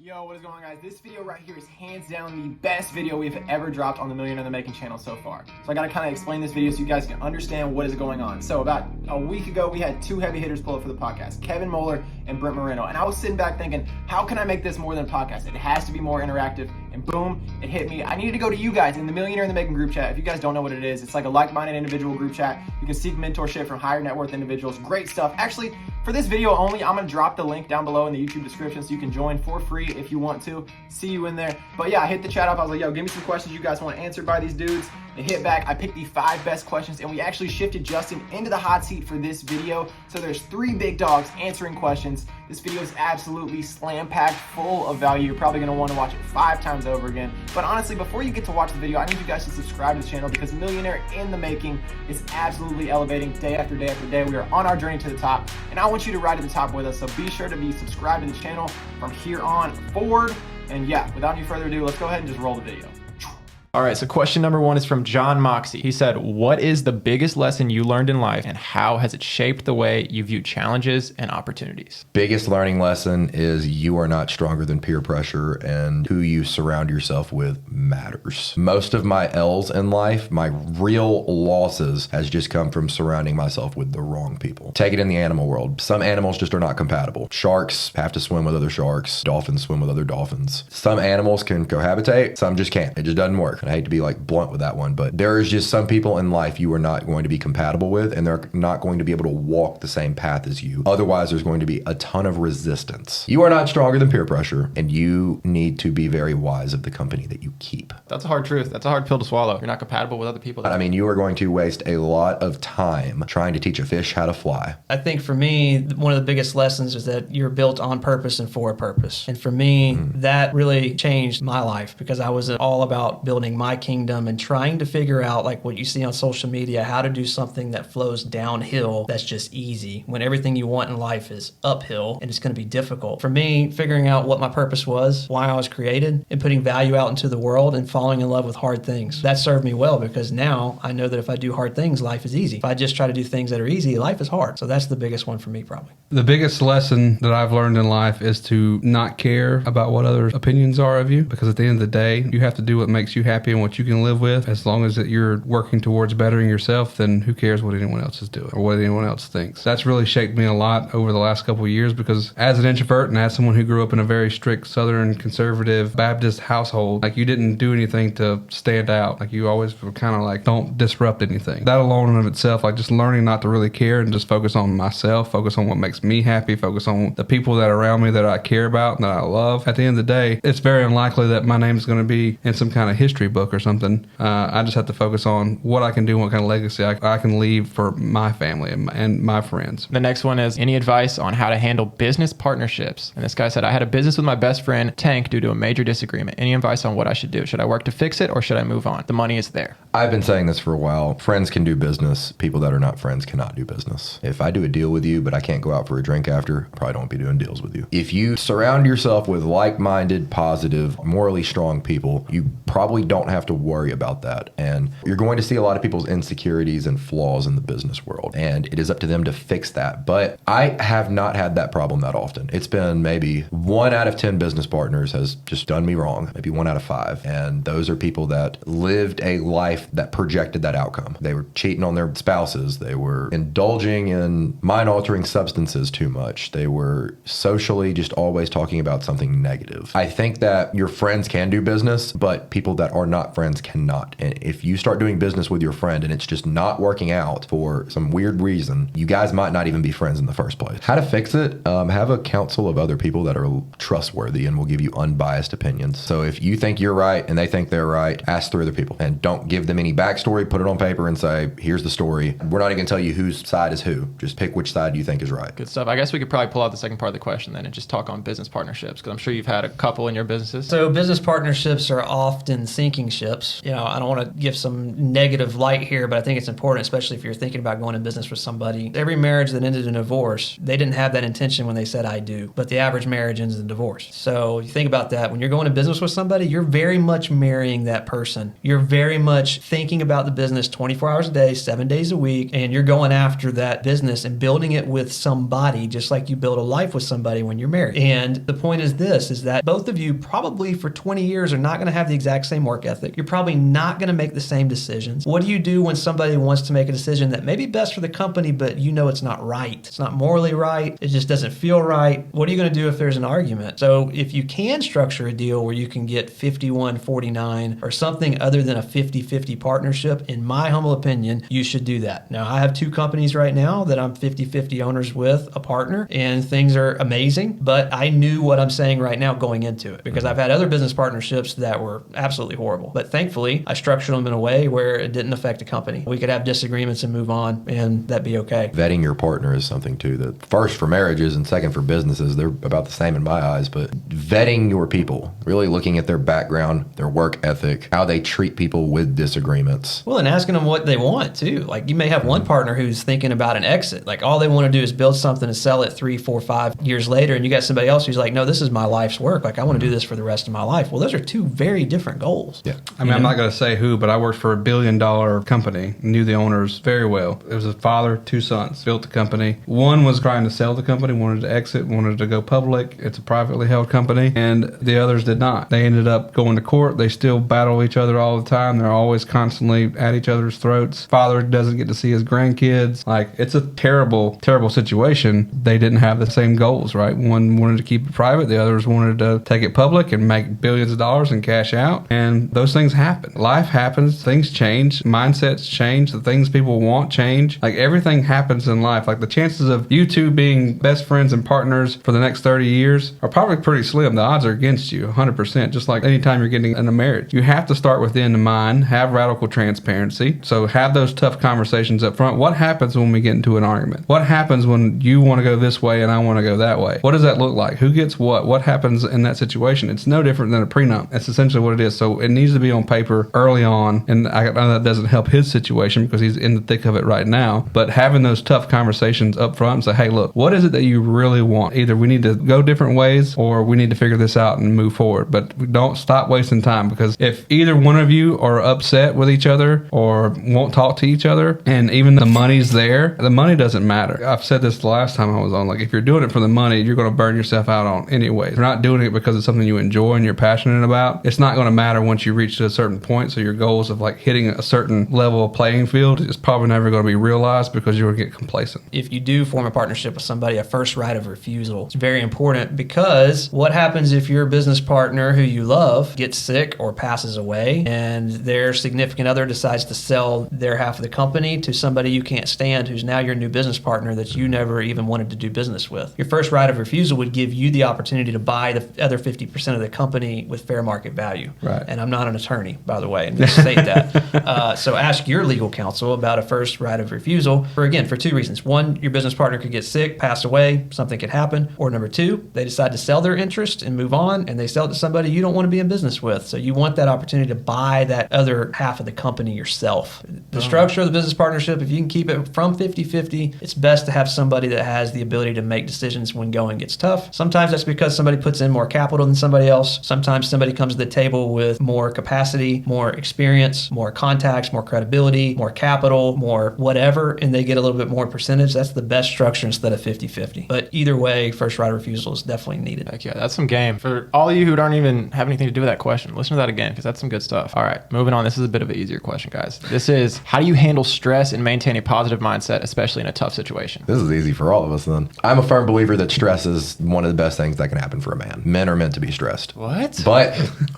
Yo, what is going on, guys? This video right here is hands down the best video we've ever dropped on the Millionaire in the Making channel so far. So I gotta kind of explain this video so you guys can understand what is going on. So about a week ago, we had two heavy hitters pull up for the podcast, Kevin Moeller and Brent. And I was sitting back thinking, how can I make this more than a podcast? It has to be more interactive. And boom, it hit me. I needed to go to you guys in the Millionaire in the Making group chat. If you guys don't know what it is, it's like a like-minded individual group chat. You can seek mentorship from higher net worth individuals. Great stuff. Actually, for this video only, I'm gonna drop the link down below in the YouTube description so you can join for free if you want to. See you in there. But yeah, I hit the chat up. I was like, yo, give me some questions you guys want answered by these dudes. They hit back. I picked the 5 best questions, and we actually shifted Justin into the hot seat for this video. So there's 3 big dogs answering questions. This video is absolutely slam-packed full of value. You're probably gonna want to watch it 5 times over again. But honestly, before you get to watch the video, I need you guys to subscribe to the channel because Millionaire in the Making is absolutely elevating day after day after day. We are on our journey to the top, and I want you to ride to the top with us. So be sure to be subscribed to the channel from here on forward. And yeah, without any further ado, let's go ahead and just roll the video. All right, so question number 1 is from John Moxie. He said, what is the biggest lesson you learned in life and how has it shaped the way you view challenges and opportunities? Biggest learning lesson is you are not stronger than peer pressure, and who you surround yourself with matters. Most of my L's in life, my real losses, has just come from surrounding myself with the wrong people. Take it in the animal world. Some animals just are not compatible. Sharks have to swim with other sharks. Dolphins swim with other dolphins. Some animals can cohabitate, some just can't. It just doesn't work. And I hate to be like blunt with that one, but there is just some people in life you are not going to be compatible with, and they're not going to be able to walk the same path as you. Otherwise, there's going to be a ton of resistance. You are not stronger than peer pressure, and you need to be very wise of the company that you keep. That's a hard truth. That's a hard pill to swallow. You're not compatible with other people. I mean, you are going to waste a lot of time trying to teach a fish how to fly. I think for me, one of the biggest lessons is that you're built on purpose and for a purpose. And for me, that really changed my life because I was all about building my kingdom and trying to figure out, like what you see on social media, how to do something that flows downhill that's just easy when everything you want in life is uphill and it's going to be difficult. For me, figuring out what my purpose was, why I was created, and putting value out into the world and falling in love with hard things. That served me well because now I know that if I do hard things, life is easy. If I just try to do things that are easy, life is hard. So that's the biggest one for me, probably. The biggest lesson that I've learned in life is to not care about what others' opinions are of you, because at the end of the day, you have to do what makes you happy and what you can live with. As long as that you're working towards bettering yourself, then who cares what anyone else is doing or what anyone else thinks. That's really shaped me a lot over the last couple of years because as an introvert and as someone who grew up in a very strict Southern conservative Baptist household, like you didn't do anything to stand out. Like you always were kind of like, don't disrupt anything. That alone in of itself, like just learning not to really care and just focus on myself, focus on what makes me happy, focus on the people that are around me that I care about and that I love. At the end of the day, it's very unlikely that my name is going to be in some kind of history book or something. I just have to focus on what I can do, what kind of legacy I can leave for my family and my friends. The next one is, any advice on how to handle business partnerships? And this guy said, I had a business with my best friend tank due to a major disagreement. Any advice on what I should do? Should I work to fix it or should I move on? The money is there. I've been saying this for a while. Friends can do business. People that are not friends cannot do business. If I do a deal with you, but I can't go out for a drink after, I probably don't be doing deals with you. If you surround yourself with like-minded, positive, morally strong people, you probably don't have to worry about that. And you're going to see a lot of people's insecurities and flaws in the business world, and it is up to them to fix that. But I have not had that problem that often. It's been maybe 1 out of 10 business partners has just done me wrong, maybe 1 out of 5. And those are people that lived a life that projected that outcome. They were cheating on their spouses. They were indulging in mind-altering substances too much. They were socially just always talking about something negative. I think that your friends can do business, but people that are not friends cannot. And if you start doing business with your friend and it's just not working out for some weird reason, you guys might not even be friends in the first place. How to fix it? Have a council of other people that are trustworthy and will give you unbiased opinions. So if you think you're right and they think they're right, ask 3 other people and don't give them any backstory. Put it on paper and say, here's the story. We're not even gonna tell you whose side is who. Just pick which side you think is right. Good stuff. I guess we could probably pull out the second part of the question then and just talk on business partnerships, because I'm sure you've had a couple in your businesses. So business partnerships are often sinking ships. I don't want to give some negative light here, but I think it's important, especially if you're thinking about going in business with somebody. Every marriage that ended in divorce, they didn't have that intention when they said I do, but the average marriage ends in divorce. So you think about that. When you're going to business with somebody, you're very much marrying that person. You're very much thinking about the business 24 hours a day, 7 days a week, and you're going after that business and building it with somebody, just like you build a life with somebody when you're married. And the point is this, is that both of you probably for 20 years are not going to have the exact same work ethic. You're probably not going to make the same decisions. What do you do when somebody wants to make a decision that may be best for the company, but you know it's not right? It's not morally right. It just doesn't feel right. What are you going to do if there's an argument? So if you can structure a deal where you can get 51-49 or something other than a 50-50 partnership, in my humble opinion, you should do that. Now, I have 2 companies right now that I'm 50-50 owners with a partner, and things are amazing, but I knew what I'm saying right now going into it because I've had other business partnerships that were absolutely horrible. But thankfully, I structured them in a way where it didn't affect the company. We could have disagreements and move on, and that'd be okay. Vetting your partner is something too that first for marriages and second for businesses, they're about the same in my eyes, but vetting your people, really looking at their background, their work ethic, how they treat people with disagreements. Well, and asking them what they want too. Like you may have one partner who's thinking about an exit. Like all they want to do is build something and sell it 3, 4, 5 years later. And you got somebody else who's like, no, this is my life's work. Like I want to do this for the rest of my life. Well, those are 2 very different goals. Yeah. I mean, I'm not going to say who, but I worked for a $1 billion company, knew the owners very well. It was a father, 2 sons, built the company. One was trying to sell the company, wanted to exit, wanted to go public. It's a privately held company, and the others did not. They ended up going to court. They still battle each other all the time. They're always constantly at each other's throats. Father doesn't get to see his grandkids. Like, it's a terrible, terrible situation. They didn't have the same goals, right? One wanted to keep it private. The others wanted to take it public and make billions of dollars and cash out. And those things happen. Life happens. Things change. Mindsets change. The things people want change. Like, everything happens in life. Like, the chances of you two being best friends and partners for the next 30 years are probably pretty slim. The odds are against you 100%, just like anytime you're getting in a marriage. You have to start within the mind, have radical transparency. So have those tough conversations up front. What happens when we get into an argument? What happens when you want to go this way and I want to go that way? What does that look like? Who gets what? What happens in that situation? It's no different than a prenup. That's essentially what it is. So it needs to be on paper early on. And I know that doesn't help his situation because he's in the thick of it right now. But having those tough conversations up front and say, hey, look, what is it that you really want? Either we need to go different ways or we need to figure this out and move forward. But we don't stop wasting time, because if either one of you are upset with each other or won't talk to each other, and even the money's there, the money doesn't matter. I've said this the last time I was on, like, if you're doing it for the money, you're going to burn yourself out on anyway. If you're not doing it because it's something you enjoy and you're passionate about, it's not going to matter once you reach to a certain point. So your goals of like hitting a certain level of playing field is probably never going to be realized because you're going to get complacent. If you do form a partnership with somebody, a first right of refusal is very important, because what happens if your business partner who you love gets sick or passes away and their significant other decides to sell their half of the company to somebody you can't stand, who's now your new business partner that you never even wanted to do business with? Your first right of refusal would give you the opportunity to buy the other 50% of the company with fair market value. Right. And I'm not an attorney, by the way, and just state that. So ask your legal counsel about a first right of refusal for 2 reasons. One, your business partner could get sick, pass away, something could happen. Or number 2, they decide to sell their interest and move on, and they sell it to somebody you don't want to be in business with. So you want that opportunity to buy that other half of the company yourself. The structure of the business partnership, if you can keep it from 50-50, it's best to have somebody that has the ability to make decisions when going gets tough. Sometimes that's because somebody puts in more capital than somebody else. Sometimes somebody comes to the table with more capacity, more experience, more contacts, more credibility, more capital, more whatever, and they get a little bit more percentage. That's the best structure instead of 50-50. But either way, first right of refusal is definitely needed. Heck yeah, that's some game. For all of you who don't even have anything to do with that question, listen to that again, because that's some good stuff. All right, moving on. This is a bit of an easier question, guys. This is, how do you handle stress and maintain a positive mindset, especially in a tough situation? This is easy for all of us then. I'm a firm believer that stress is one of the best things that can happen for a man. Men are meant to be stressed. What?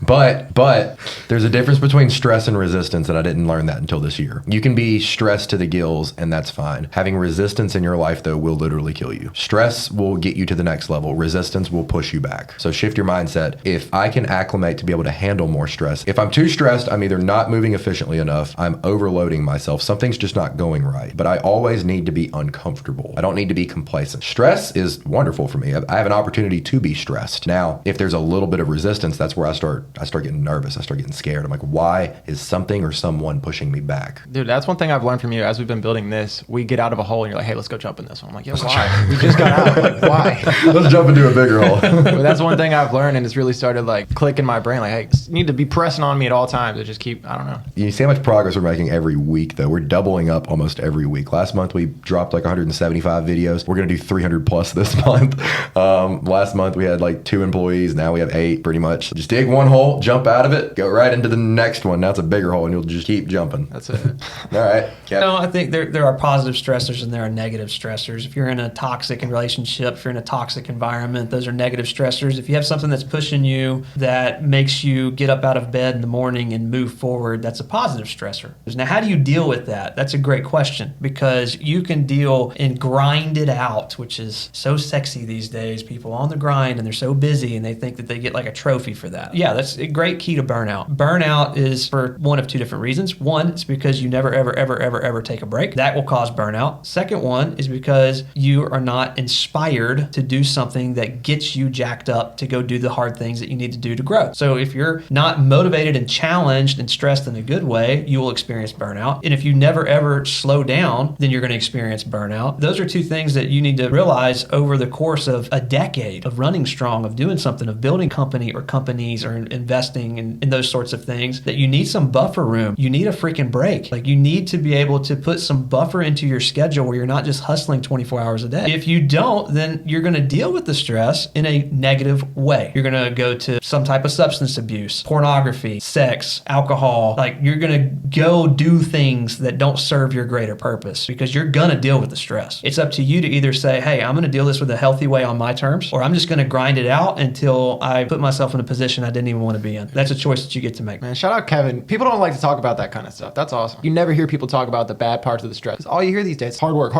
But there's a difference between stress and resistance, and I didn't learn that until this year. You can be stressed to the gills, and that's fine. Having resistance in your life, though, will literally kill you. Stress will get you to the next level. Resistance will push you back. So shift your mindset. If I can acclimate to be able to handle more stress, if I'm too stressed, I'm either not moving efficiently enough, I'm overloading myself, something's just not going right. But I always need to be uncomfortable. I don't need to be complacent. Stress is wonderful for me. I have an opportunity to be stressed. Now, if there's a little bit of resistance, that's where I start getting nervous. I start getting scared. I'm like, why is something or someone pushing me back? Dude, that's one thing I've learned from you. As we've been building this, we get out of a hole and you're like, hey, let's go jump in this one. I'm like, yo, why? We just got out. Like, why? Let's jump into a bigger hole. But that's one thing I've learned, and it's really started like clicking in my brain. Like, hey, you need to be pressing on me at all times to just keep, I don't know. You see how much progress we're making every week, though. We're doubling up almost every week. Last month, we dropped like 175 videos. We're going to do 300 plus this month. Last month, we had like 2 employees. Now we have 8, pretty much. Just dig one hole, jump out of it, go right into the next one. Now it's a bigger hole, and you'll just keep jumping. That's it. All right. No, I think there are positive stressors and there are negative stressors. If you're in a toxic relationship, if you're in a toxic environment, those are negative stressors. If you have something that's pushing you, that makes you get up out of bed in the morning and move forward, that's a positive stressor. Now, how do you deal with that? That's a great question, because you can deal and grind it out, which is so sexy these days. People on the grind, and they're so busy, and they think that they get like a trophy for that. Yeah, that's a great key to burnout. Burnout is for one of 2 different reasons. One, it's because you never, ever take a break. That will cause burnout. Second one is because you are not inspired to do something that gets you jacked up to go do the hard things that you need to do to grow. So if you're not motivated and challenged and stressed in a good way, you will experience burnout. And if you never ever slow down, then you're going to experience burnout. Those are 2 things that you need to realize over the course of a decade of running strong, of doing something, of building company or companies or investing in those sorts of things, that you need some buffer room. You need a freaking break. Like, you need to be able to put some buffer into your schedule where you're not just hustling 24 hours a day. If you don't, then you're going to deal with the stress in a negative way. You're going to go to some type of substance abuse, pornography, sex, alcohol. Like, you're going to go do things that don't serve your greater purpose, because you're going to deal with the stress. It's up to you to either say, hey, I'm going to deal this with a healthy way on my terms, or I'm just going to grind it out until I put myself in a position I didn't even want to be in. That's a choice that you get to make. Man, shout out Kevin. People don't like to talk about that kind of stuff. That's awesome. You never hear people talk about the bad parts of the stress. All you hear these days is hard work,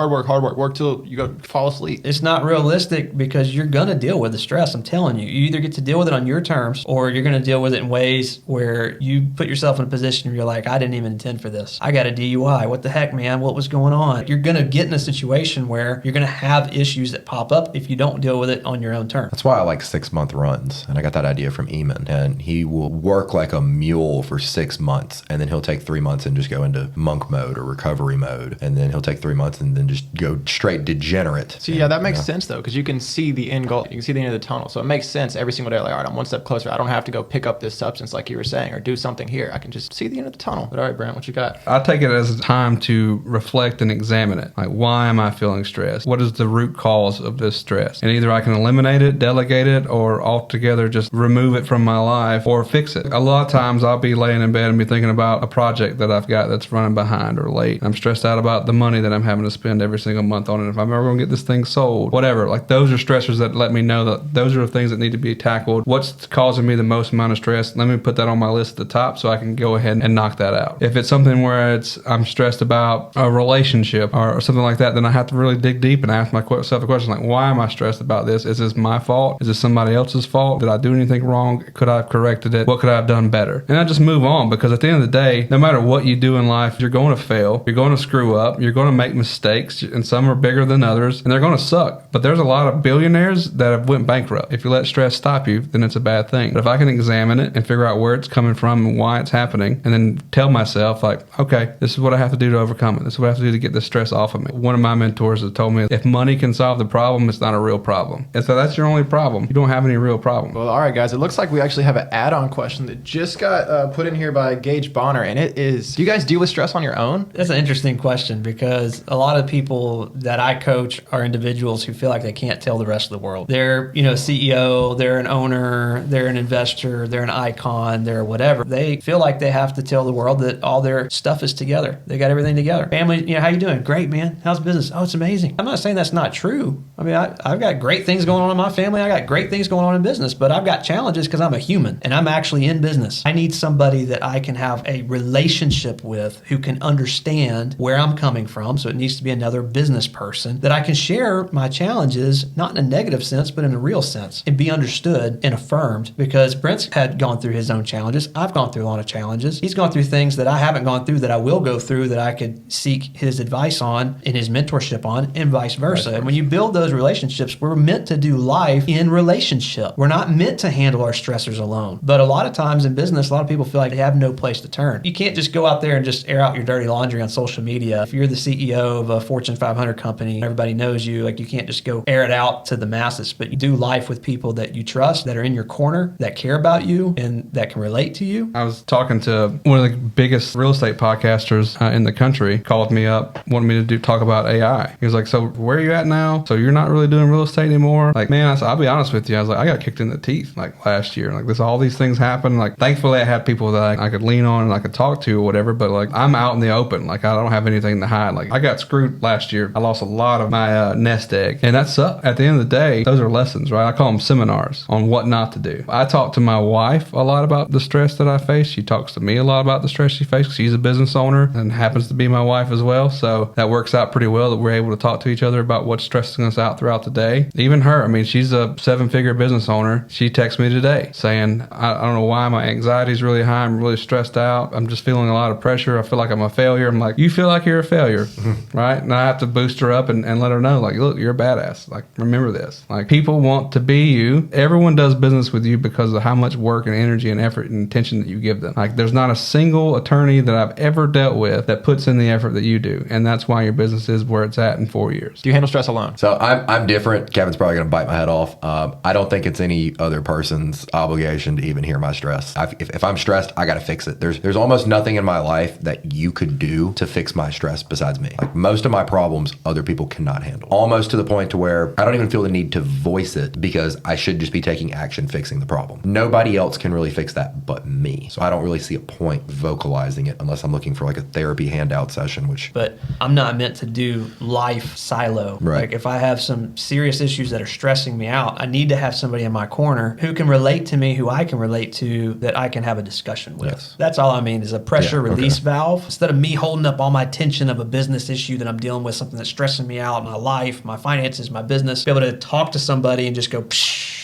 work till you go fall asleep. It's not realistic, because you're going to deal with the stress. I'm telling you. You either get to deal with it on your terms, or you're going to deal with it in ways where you put yourself in a position where you're like, I didn't even intend for this. I got a DUI. What the heck, man? What was going on? You're going to get in a situation where you're going to have issues that pop up if you don't deal with it on your own terms. That's why I like 6-month runs. And I got that idea from Eamon. And he will work like a mule for 6 months. And then he'll take 3 months and just go into monk mode or recovery mode. And then he'll take 3 months and then just go straight degenerate. See, yeah, that makes sense though, because you can see the end goal. You can see the end of the tunnel. So it makes sense every single day. Like, all right, I'm one step closer. I don't have to go pick up this substance like you were saying, or do something here. I can just see the end of the tunnel. But all right, Brent, what you got? I take it as a time to reflect and examine it. Like, why am I feeling stressed? What is the root cause of this stress? And either I can eliminate it, delegate it, or altogether just remove it from my life or fix it. A lot of times I'll be laying in bed and be thinking about a project that I've got that's running behind or late. I'm stressed out about the money that I'm having to spend every single month on it. If I'm ever going to get this thing sold, whatever. Like, those are stressors that let me know that those are the things that need to be tackled. What's causing me the most amount of stress? Let me put that on my list at the top so I can go ahead and knock that out. If it's something where I'm stressed about a relationship or something like that, then I have to really dig deep and ask myself a question like, why am I stressed about this? Is this my fault? Is this somebody else's fault? Did I do anything wrong? Could I have corrected it? What could I have done better? And I just move on, because at the end of the day, no matter what you do in life, you're going to fail. You're going to screw up. You're going to make mistakes, and some are bigger than others, and they're going to suck. But there's a lot of billionaires that have went bankrupt. If you let stress stop you, then it's a bad thing. But if I can examine it and figure out where it's coming from and why it's happening, and then tell myself like, okay, this is what I have to do to overcome it. This is what I have to do to get this stress off of me. One of my mentors has told me, if money can solve the problem, it's not a real problem. And so that's your only problem. You don't have any real problem. Well, all right, guys. It looks like we actually have an add-on question that just got put in here by Gage Bonner, and it is, do you guys deal with stress on your own? That's an interesting question, because a lot of people that I coach are individuals who feel like they can't tell the rest of the world. They're, CEO, they're an owner, they're an investor, they're an icon, they're whatever. They feel like they have to tell the world that all their stuff is together. They got everything together. Family, how you doing? Great, man. How's business? Oh, it's amazing. I'm not saying that's not true. I mean, I've got great things going on in my family. I got great things going on in business, but I've got challenges because I'm a human and I'm actually in business. I need somebody that I can have a relationship with who can understand where I'm coming from. So it needs to be another business person that I can share my challenges, not in a negative sense, but in a real sense, and be understood and affirmed, because Brent's had gone through his own challenges. I've gone through a lot of challenges. He's gone through things that I haven't gone through that I will go through, that I could seek his advice on and his mentorship on, and vice versa. And when you build those relationships, we're meant to do life in relationship. We're not meant to handle our stressors alone. But a lot of times times in business, a lot of people feel like they have no place to turn. You can't just go out there and just air out your dirty laundry on social media. If you're the CEO of a Fortune 500 company, everybody knows you, like you can't just go air it out to the masses, but you do life with people that you trust, that are in your corner, that care about you, and that can relate to you. I was talking to one of the biggest real estate podcasters in the country, called me up, wanted me to talk about AI. He was like, so where are you at now? So you're not really doing real estate anymore? Like, man, I said, I'll be honest with you. I was like, I got kicked in the teeth like last year. Like all these things happen. Like thankfully I had people that I could lean on and I could talk to or whatever, but like I'm out in the open. Like I don't have anything to hide. Like I got screwed last year. I lost a lot of my nest egg, and that sucked. At the end of the day, those are lessons, right? I call them seminars on what not to do. I talk to my wife a lot about the stress that I face. She talks to me a lot about the stress she faces. She's a business owner and happens to be my wife as well. So that works out pretty well that we're able to talk to each other about what's stressing us out throughout the day. Even her, I mean, she's a 7-figure business owner. She texted me today saying, I don't know why my anxiety is really high. I'm really stressed out. I'm just feeling a lot of pressure. I feel like I'm a failure. I'm like, you feel like you're a failure, right? And I have to boost her up and let her know, like, look, you're a badass. Like, remember this. Like, people want to be you. Everyone does business with you because of how much work and energy and effort and attention that you give them. Like, there's not a single attorney that I've ever dealt with that puts in the effort that you do. And that's why your business is where it's at in 4 years. Do you handle stress alone? So I'm different. Kevin's probably going to bite my head off. I don't think it's any other person's obligation to even hear my stress. If I'm stressed, I got to fix it. There's almost nothing in my life that you could do to fix my stress besides me. Like most of my problems, other people cannot handle. Almost to the point to where I don't even feel the need to voice it because I should just be taking action fixing the problem. Nobody else can really fix that but me. So I don't really see a point vocalizing it unless I'm looking for like a therapy handout session, which... But I'm not meant to do life silo. Right. Like if I have some serious issues that are stressing me out, I need to have somebody in my corner who can relate to me, who I can relate to, that I can have a discussion with. Yes. That's all I mean is a pressure release okay. valve. Instead of me holding up all my tension of a business issue that I'm dealing with, something that's stressing me out, my life, my finances, my business, be able to talk to somebody and just go, psh.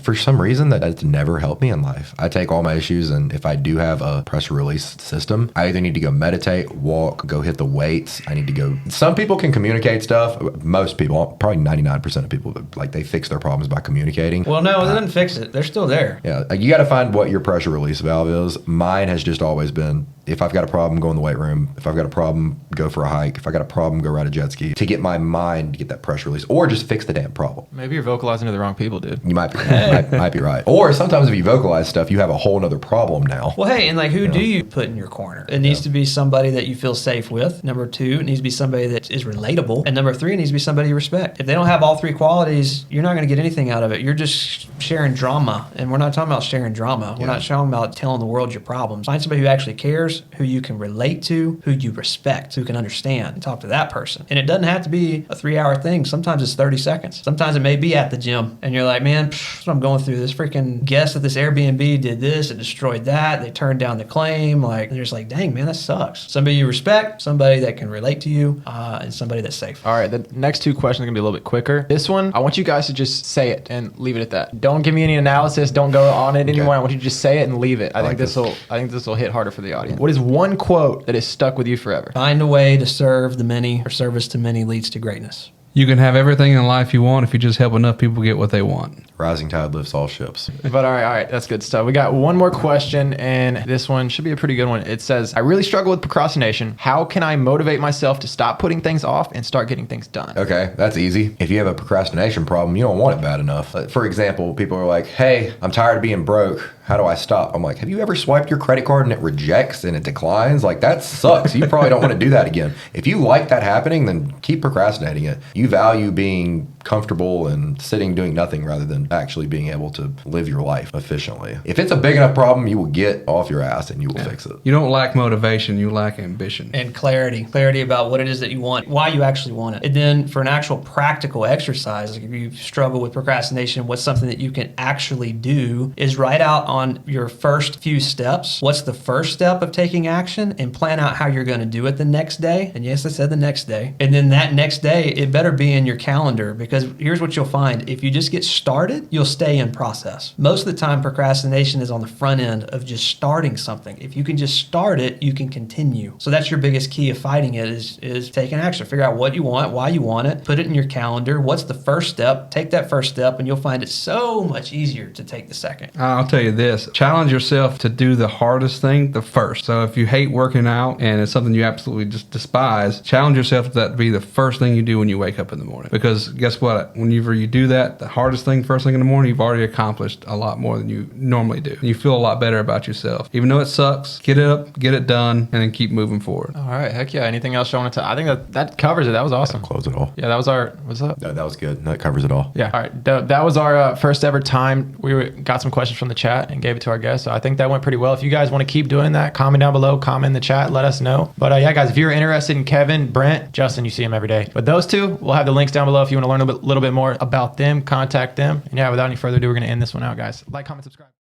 For some reason, that's never helped me in life. I take all my issues, and if I do have a pressure release system, I either need to go meditate, walk, go hit the weights. I need to go. Some people can communicate stuff. Most people, probably 99% of people, like they fix their problems by communicating. Well, no, it doesn't fix it. They're still there. Yeah, like you got to find what your pressure release valve is. Mine has just always been, if I've got a problem, go in the weight room. If I've got a problem, go for a hike. If I got a problem, go ride a jet ski to get my mind to get that pressure release, or just fix the damn problem. Maybe you're vocalizing to the wrong people, dude. You might be. might be right. Or sometimes if you vocalize stuff, you have a whole nother problem now. Well, hey, and like who do you put in your corner? It needs to be somebody that you feel safe with. Number 2, it needs to be somebody that is relatable. And number 3, it needs to be somebody you respect. If they don't have all 3 qualities, you're not going to get anything out of it. You're just sharing drama. And we're not talking about sharing drama. We're not talking about telling the world your problems. Find somebody who actually cares, who you can relate to, who you respect, who can understand, and talk to that person. And it doesn't have to be a 3-hour thing. Sometimes it's 30 seconds. Sometimes it may be at the gym. And you're like, man, I'm going through this freaking guest at this Airbnb did this, it destroyed that, they turned down the claim. Like, and you're just like, dang, man, that sucks. Somebody you respect, somebody that can relate to you, and somebody that's safe. All right, the next 2 questions are gonna be a little bit quicker. This one, I want you guys to just say it and leave it at that. Don't give me any analysis. Don't go on it anymore. I want you to just say it and leave it. I think this will hit harder for the audience. What is one quote that is stuck with you forever? Find a way to serve the many, or service to many leads to greatness. You can have everything in life you want if you just help enough people get what they want. Rising tide lifts all ships. But all right, that's good stuff. We got one more question, and this one should be a pretty good one. It says, I really struggle with procrastination. How can I motivate myself to stop putting things off and start getting things done? Okay, that's easy. If you have a procrastination problem, you don't want it bad enough. For example, people are like, hey, I'm tired of being broke. How do I stop? I'm like, have you ever swiped your credit card and it rejects and it declines? Like, that sucks. You probably don't want to do that again. If you like that happening, then keep procrastinating it. You value being comfortable and sitting doing nothing rather than actually being able to live your life efficiently. If it's a big enough problem, you will get off your ass and you will fix it. You don't lack motivation, you lack ambition. And clarity about what it is that you want, why you actually want it. And then for an actual practical exercise, like if you struggle with procrastination, what's something that you can actually do is write out on your first few steps. What's the first step of taking action, and plan out how you're going to do it the next day. And yes, I said the next day. And then that next day, it better be in your calendar, because because here's what you'll find. If you just get started, you'll stay in process. Most of the time, procrastination is on the front end of just starting something. If you can just start it, you can continue. So that's your biggest key of fighting it is taking action. Figure out what you want, why you want it, put it in your calendar. What's the first step? Take that first step and you'll find it so much easier to take the second. I'll tell you this, challenge yourself to do the hardest thing the first. So if you hate working out and it's something you absolutely just despise, challenge yourself to that to be the first thing you do when you wake up in the morning. Because guess what? Whenever you do that, the hardest thing first thing in the morning, you've already accomplished a lot more than you normally do. And you feel a lot better about yourself. Even though it sucks, get it up, get it done, and then keep moving forward. All right. Heck yeah. Anything else you want to? I think that covers it. That was awesome. Close it all. Yeah, that was our. What's up? That was good. That covers it all. Yeah. All right. That was our first ever time. We got some questions from the chat and gave it to our guests. So I think that went pretty well. If you guys want to keep doing that, comment down below, comment in the chat, let us know. But yeah, guys, if you're interested in Kevin, Brent, Justin, you see him every day. But those two, we'll have the links down below if you want to learn a little bit more about them, contact them. And yeah, without any further ado, we're going to end this one out, guys. Like, comment, subscribe.